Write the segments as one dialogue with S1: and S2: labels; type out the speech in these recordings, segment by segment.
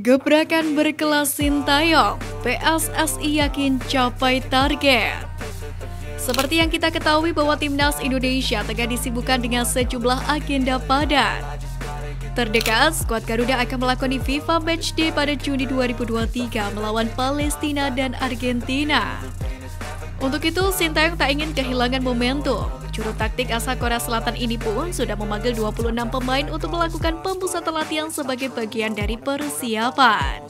S1: Gebrakan berkelas Sintayong, PSSI yakin capai target. Seperti yang kita ketahui bahwa Timnas Indonesia tengah disibukkan dengan sejumlah agenda padat. Terdekat, skuad Garuda akan melakoni FIFA Matchday pada Juni 2023 melawan Palestina dan Argentina. Untuk itu, Sintayong tak ingin kehilangan momentum. Juru taktik asal Korea Selatan ini pun sudah memanggil 26 pemain untuk melakukan pemusatan latihan sebagai bagian dari persiapan.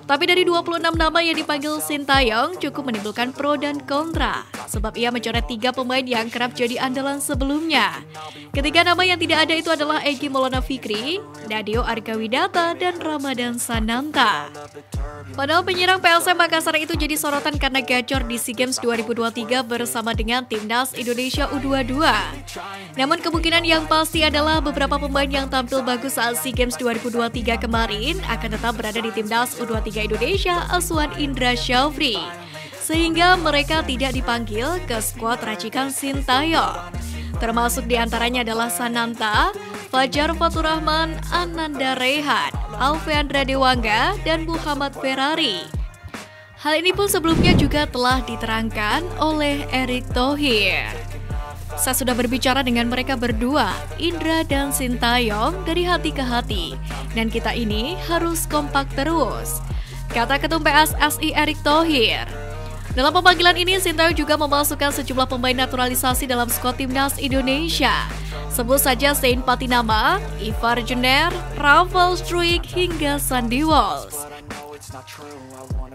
S1: Tapi dari 26 nama yang dipanggil Sintayong cukup menimbulkan pro dan kontra, sebab ia mencoret 3 pemain yang kerap jadi andalan sebelumnya. Ketiga nama yang tidak ada itu adalah Egy Maulana Fikri, Nadeo Argawidata, dan Ramadan Sananta. Padahal penyerang PSM Makassar itu jadi sorotan karena gacor di SEA Games 2023 bersama dengan Timnas Indonesia U22. Namun kemungkinan yang pasti adalah beberapa pemain yang tampil bagus saat SEA Games 2023 kemarin akan tetap berada di Timnas U23 Indonesia asuhan Indra Syafri, sehingga mereka tidak dipanggil ke skuad racikan Sintayong. Termasuk diantaranya adalah Sananta, Fajar Faturrahman, Ananda Rehan, Alfeandra Dewangga, dan Muhammad Ferrari. Hal ini pun sebelumnya juga telah diterangkan oleh Erick Thohir. Saya sudah berbicara dengan mereka berdua, Indra dan Sintayong, dari hati ke hati, dan kita ini harus kompak terus, kata Ketum PSSI Erick Thohir. Dalam pemanggilan ini, Sintayong juga memasukkan sejumlah pemain naturalisasi dalam skuad Timnas Indonesia. Sebut saja Zain Patinama, Ivar Jenner, Rafael Struijk, hingga Sandy Walsh.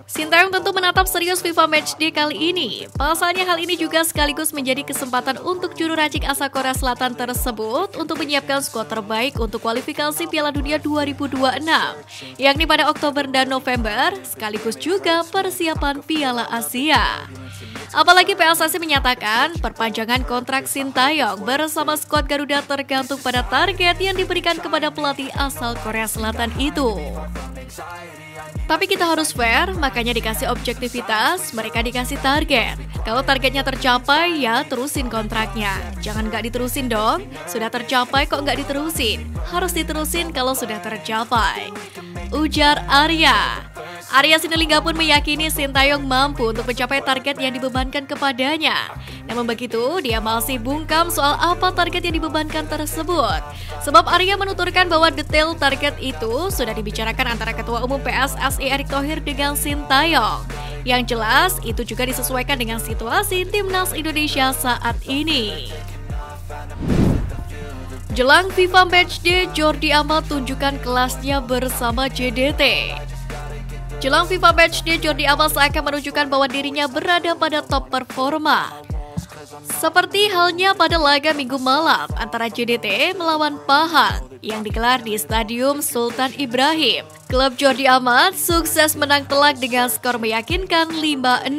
S1: Sintayong tentu menatap serius FIFA Matchday kali ini. Pasalnya hal ini juga sekaligus menjadi kesempatan untuk juru racik asal Korea Selatan tersebut untuk menyiapkan skuad terbaik untuk kualifikasi Piala Dunia 2026, yakni pada Oktober dan November, sekaligus juga persiapan Piala Asia. Apalagi PSSI menyatakan perpanjangan kontrak Sintayong bersama skuad Garuda tergantung pada target yang diberikan kepada pelatih asal Korea Selatan itu. Tapi kita harus fair, makanya dikasih objektivitas, mereka dikasih target. Kalau targetnya tercapai, ya terusin kontraknya. Jangan nggak diterusin dong, sudah tercapai kok nggak diterusin. Harus diterusin kalau sudah tercapai, ujar Arya. Arya Sinulinga pun meyakini Sintayong mampu untuk mencapai target yang dibebankan kepadanya. Namun begitu, dia masih bungkam soal apa target yang dibebankan tersebut. Sebab Arya menuturkan bahwa detail target itu sudah dibicarakan antara Ketua Umum PSSI Erick Thohir dengan Sintayong. Yang jelas, itu juga disesuaikan dengan situasi Timnas Indonesia saat ini. Jelang FIFA Matchday, Jordi Amat tunjukkan kelasnya bersama JDT. Jelang FIFA Matchday, Jordi Amat seakan menunjukkan bahwa dirinya berada pada top performa. Seperti halnya pada laga Minggu malam antara JDT melawan Pahang yang digelar di Stadium Sultan Ibrahim. Klub Jordi Amat sukses menang telak dengan skor meyakinkan 5-0.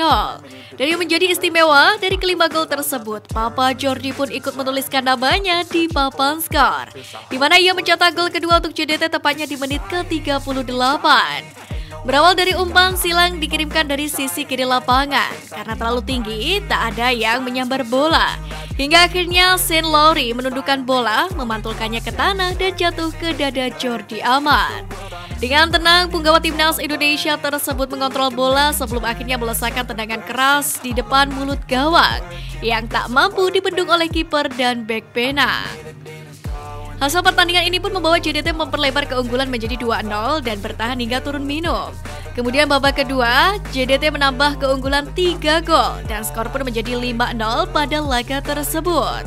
S1: Dan yang menjadi istimewa dari kelima gol tersebut, Papa Jordi pun ikut menuliskan namanya di papan skor, di mana ia mencetak gol kedua untuk JDT tepatnya di menit ke-38. Berawal dari umpan silang dikirimkan dari sisi kiri lapangan. Karena terlalu tinggi, tak ada yang menyambar bola. Hingga akhirnya Shane Lowry menundukkan bola, memantulkannya ke tanah dan jatuh ke dada Jordi Amat. Dengan tenang, punggawa Timnas Indonesia tersebut mengontrol bola sebelum akhirnya melesakkan tendangan keras di depan mulut gawang yang tak mampu dibendung oleh kiper dan bek penang. Hasil pertandingan ini pun membawa JDT memperlebar keunggulan menjadi 2-0 dan bertahan hingga turun minum. Kemudian babak kedua, JDT menambah keunggulan 3 gol dan skor pun menjadi 5-0 pada laga tersebut.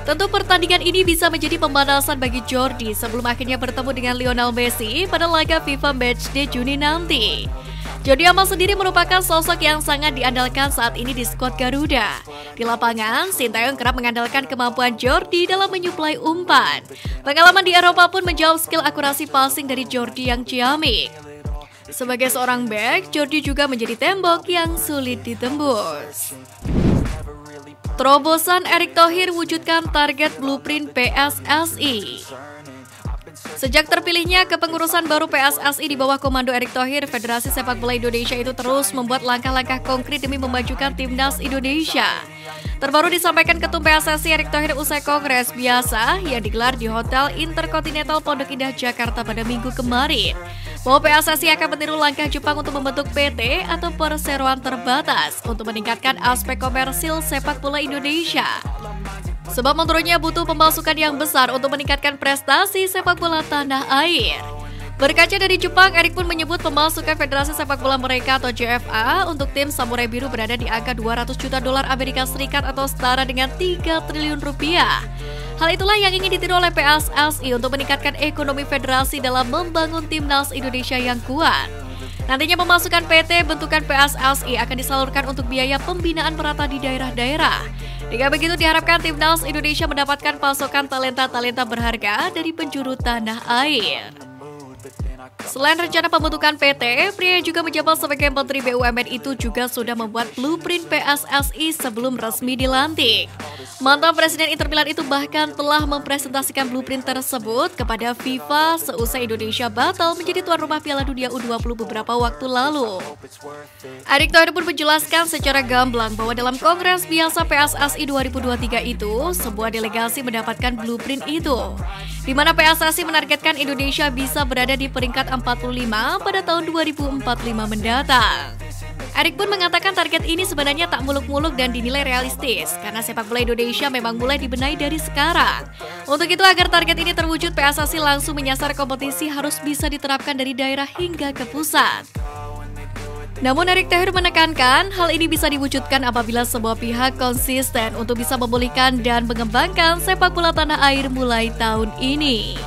S1: Tentu pertandingan ini bisa menjadi pemanasan bagi Jordi sebelum akhirnya bertemu dengan Lionel Messi pada laga FIFA Matchday Juni nanti. Jordi Amat sendiri merupakan sosok yang sangat diandalkan saat ini di skuad Garuda. Di lapangan, Sintayong kerap mengandalkan kemampuan Jordi dalam menyuplai umpan. Pengalaman di Eropa pun menjawab skill akurasi passing dari Jordi yang ciamik. Sebagai seorang bek, Jordi juga menjadi tembok yang sulit ditembus. Terobosan Erick Thohir wujudkan target blueprint PSSI. Sejak terpilihnya kepengurusan baru PSSI di bawah komando Erick Thohir, Federasi Sepak Bola Indonesia itu terus membuat langkah-langkah konkret demi memajukan Timnas Indonesia. Terbaru disampaikan Ketum PSSI Erick Thohir usai kongres biasa yang digelar di Hotel Intercontinental Pondok Indah, Jakarta pada Minggu kemarin. bahwa PSSI akan meniru langkah Jepang untuk membentuk PT atau perseroan terbatas untuk meningkatkan aspek komersil sepak bola Indonesia. Sebab menurutnya butuh pemasukan yang besar untuk meningkatkan prestasi sepak bola tanah air. Berkaca dari Jepang, Erik pun menyebut pemasukan Federasi Sepak Bola mereka atau JFA untuk tim Samurai Biru berada di angka 200 juta dolar Amerika Serikat atau setara dengan 3 triliun rupiah. Hal itulah yang ingin ditiru oleh PSSI untuk meningkatkan ekonomi federasi dalam membangun timnas Indonesia yang kuat. Nantinya pemasukan PT bentukan PSSI akan disalurkan untuk biaya pembinaan merata di daerah-daerah. Dengan begitu diharapkan timnas Indonesia mendapatkan pasokan talenta-talenta berharga dari penjuru tanah air. Selain rencana pembentukan PT, pria yang juga menjabat sebagai Menteri BUMN itu juga sudah membuat blueprint PSSI sebelum resmi dilantik. Mantan Presiden Inter Milan itu bahkan telah mempresentasikan blueprint tersebut kepada FIFA seusai Indonesia batal menjadi tuan rumah Piala Dunia U20 beberapa waktu lalu. Erick Thohir pun menjelaskan secara gamblang bahwa dalam Kongres Biasa PSSI 2023 itu, sebuah delegasi mendapatkan blueprint itu, di mana PSSI menargetkan Indonesia bisa berada di peringkat 45 pada tahun 2045 mendatang. Erick pun mengatakan target ini sebenarnya tak muluk-muluk dan dinilai realistis karena sepak bola Indonesia memang mulai dibenahi dari sekarang. Untuk itu agar target ini terwujud, PSSI langsung menyasar kompetisi harus bisa diterapkan dari daerah hingga ke pusat. Namun Erick Thohir menekankan hal ini bisa diwujudkan apabila sebuah pihak konsisten untuk bisa memulihkan dan mengembangkan sepak bola tanah air mulai tahun ini.